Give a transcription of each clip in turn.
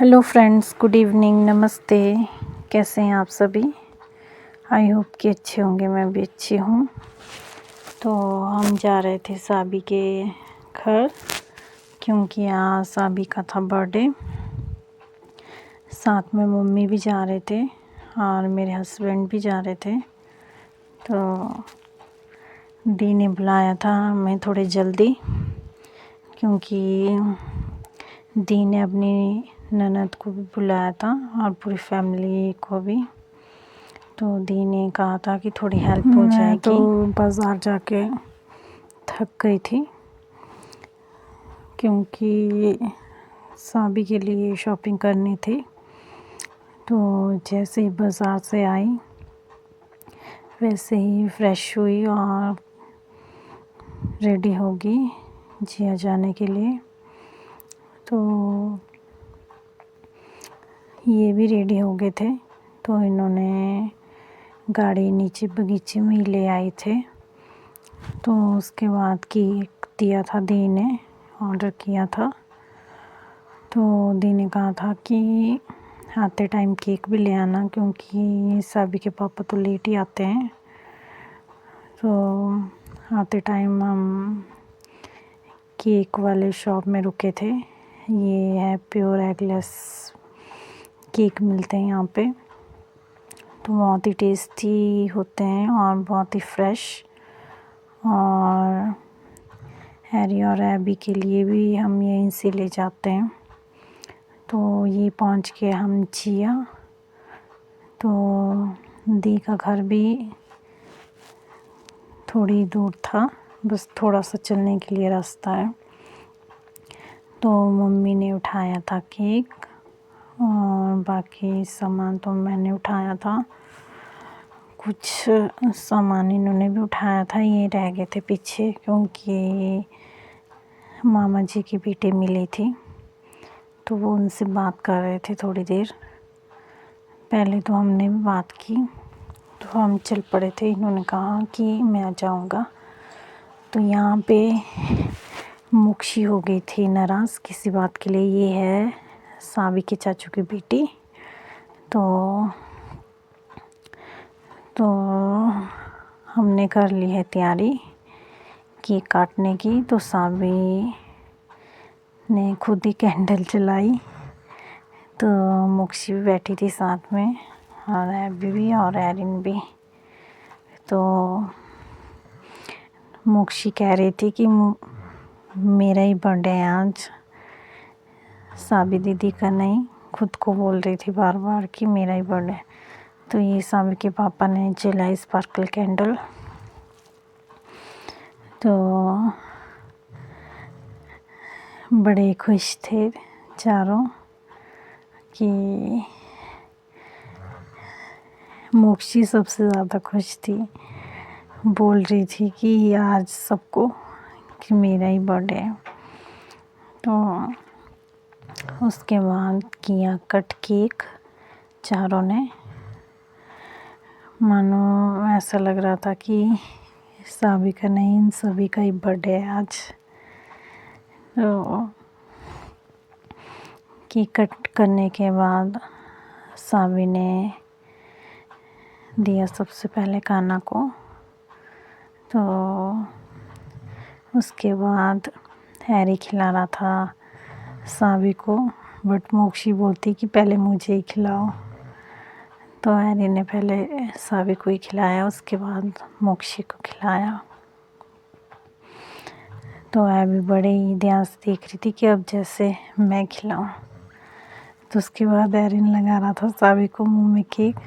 Hello friends, good evening, नमस्ते। कैसे हैं आप सभी? आई होप कि अच्छे होंगे। मैं भी अच्छी हूँ। तो हम जा रहे थे साबी के घर, क्योंकि आज साबी का था बर्थडे। साथ में मम्मी भी जा रहे थे और मेरे हस्बैंड भी जा रहे थे। तो दी ने बुलाया था हमें थोड़ी जल्दी, क्योंकि दी ने अपनी ननद को भी बुलाया था और पूरी फैमिली को भी। तो दी ने कहा था कि थोड़ी हेल्प हो जाएगी। मैं तो बाज़ार जाके थक गई थी, क्योंकि साबी के लिए शॉपिंग करनी थी। तो जैसे ही बाज़ार से आई वैसे ही फ्रेश हुई और रेडी होगी जिया जाने के लिए। तो ये भी रेडी हो गए थे। तो इन्होंने गाड़ी नीचे बगीचे में ही ले आए थे। तो उसके बाद केक दिया था, दी ने ऑर्डर किया था। तो दी ने कहा था कि आते टाइम केक भी ले आना, क्योंकि साबी के पापा तो लेट ही आते हैं। तो आते टाइम हम केक वाले शॉप में रुके थे। ये है प्योर एगलेस केक मिलते हैं यहाँ पे। तो बहुत ही टेस्टी होते हैं और बहुत ही फ्रेश। और हैरी और एबी के लिए भी हम यहीं से ले जाते हैं। तो ये पहुँच के हम जिया। तो दी का घर भी थोड़ी दूर था, बस थोड़ा सा चलने के लिए रास्ता है। तो मम्मी ने उठाया था केक और बाकी सामान तो मैंने उठाया था। कुछ सामान इन्होंने भी उठाया था, ये रह गए थे पीछे, क्योंकि मामा जी की बेटी मिली थी। तो वो उनसे बात कर रहे थे थोड़ी देर पहले। तो हमने भी बात की, तो हम चल पड़े थे। इन्होंने कहा कि मैं आ जाऊँगा। तो यहाँ पे मुक्शी हो गई थी नाराज़ किसी बात के लिए। ये है साबी के चाचू की बेटी। तो हमने कर ली है तैयारी केक काटने की। तो साबी ने खुद ही कैंडल जलाई। तो मुक्शी भी बैठी थी साथ में, और एबी भी और एरिन भी। तो मुक्शी कह रही थी कि मेरा ही बर्थडे है आज, साबी दीदी का नहीं। खुद को बोल रही थी बार बार कि मेरा ही बर्थडे। तो ये साबी के पापा ने जलाई स्पार्कल कैंडल। तो बड़े खुश थे चारों कि मोक्षी सबसे ज़्यादा खुश थी। बोल रही थी कि आज सबको कि मेरा ही बर्थडे है। तो उसके बाद किया कट केक चारों ने। मानो ऐसा लग रहा था कि साबी का नहीं, इन सभी का ही बर्थडे है आज। तो केक कट करने के बाद साबी ने दिया सबसे पहले कान्हा को। तो उसके बाद हैरी खिला रहा था साबी को, बट मोक्षी बोलती कि पहले मुझे ही खिलाओ। तो हैरी ने पहले साबी को ही खिलाया, उसके बाद मोक्षी को खिलाया। तो एबी बड़े ही ध्यान से देख रही थी कि अब जैसे मैं खिलाऊं। तो उसके बाद एरिन लगा रहा था साबी को मुंह में केक।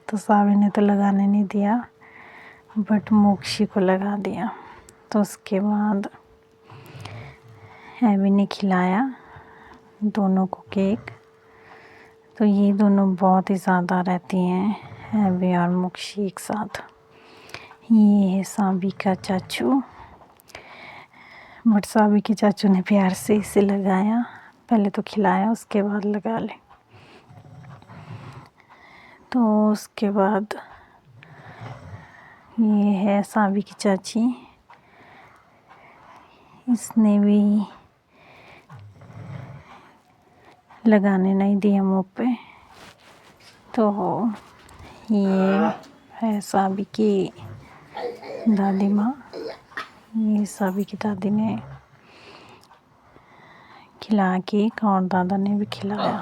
तो साबी ने तो लगाने नहीं दिया, बट मोक्षी को लगा दिया। तो उसके बाद एबी ने खिलाया दोनों को केक। तो ये दोनों बहुत ही ज़्यादा रहती हैं, एबी और मोक्षी एक साथ। ये है साबी का चाचू, बट साबी के चाचू ने प्यार से इसे लगाया। पहले तो खिलाया, उसके बाद लगा ले। तो उसके बाद ये है साबी की चाची, इसने भी लगाने नहीं दिया मुँह पे। तो ये है साबी की दादी माँ। ये साबी की दादी ने खिलाया केक और दादा ने भी खिलाया।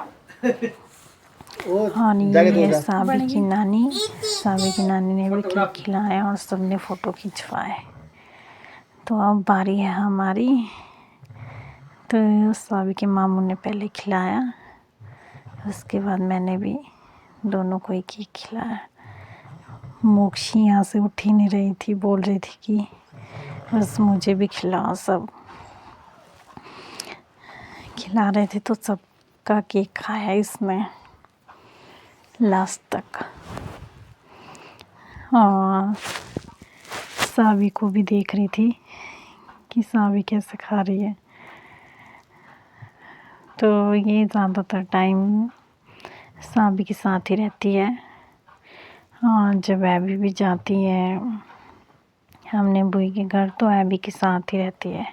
और ये है साबी की नानी। साबी की नानी ने भी केक खिलाया और सबने फ़ोटो खिंचवाए। तो अब बारी है हमारी। तो साबी के मामू ने पहले खिलाया, उसके बाद मैंने भी दोनों को एक एक खिलाया। मोक्षी यहाँ से उठ ही नहीं रही थी, बोल रही थी कि बस मुझे भी खिलाओ। सब खिला रहे थे तो सबका केक खाया इसने लास्ट तक। और साबी को भी देख रही थी कि साबी कैसे खा रही है। तो ये ज़्यादातर टाइम साबी के साथ ही रहती है। और जब एबी भी जाती है हमने बुई के घर तो एबी के साथ ही रहती है।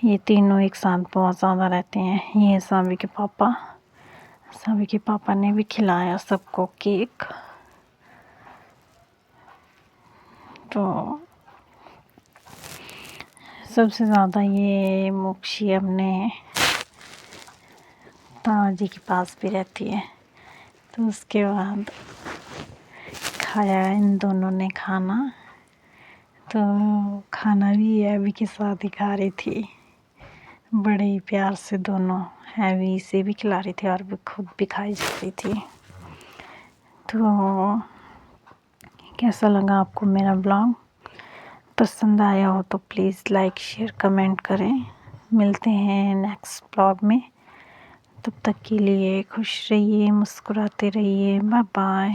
ये तीनों एक साथ बहुत ज़्यादा रहते हैं। ये साबी के पापा। साबी के पापा ने भी खिलाया सबको केक। तो सबसे ज़्यादा ये मोक्षी अपने ताऊ जी के पास भी रहती है। तो उसके बाद खाया इन दोनों ने खाना। तो खाना भी एबी के साथ ही खा रही थी, बड़े ही प्यार से दोनों। एबी से भी खिला रही थी और भी खुद भी खाई जा रही थी। तो कैसा लगा आपको मेरा ब्लॉग? पसंद आया हो तो प्लीज़ लाइक शेयर कमेंट करें। मिलते हैं नेक्स्ट ब्लॉग में। तब तक के लिए खुश रहिए, मुस्कुराते रहिए। Bye bye.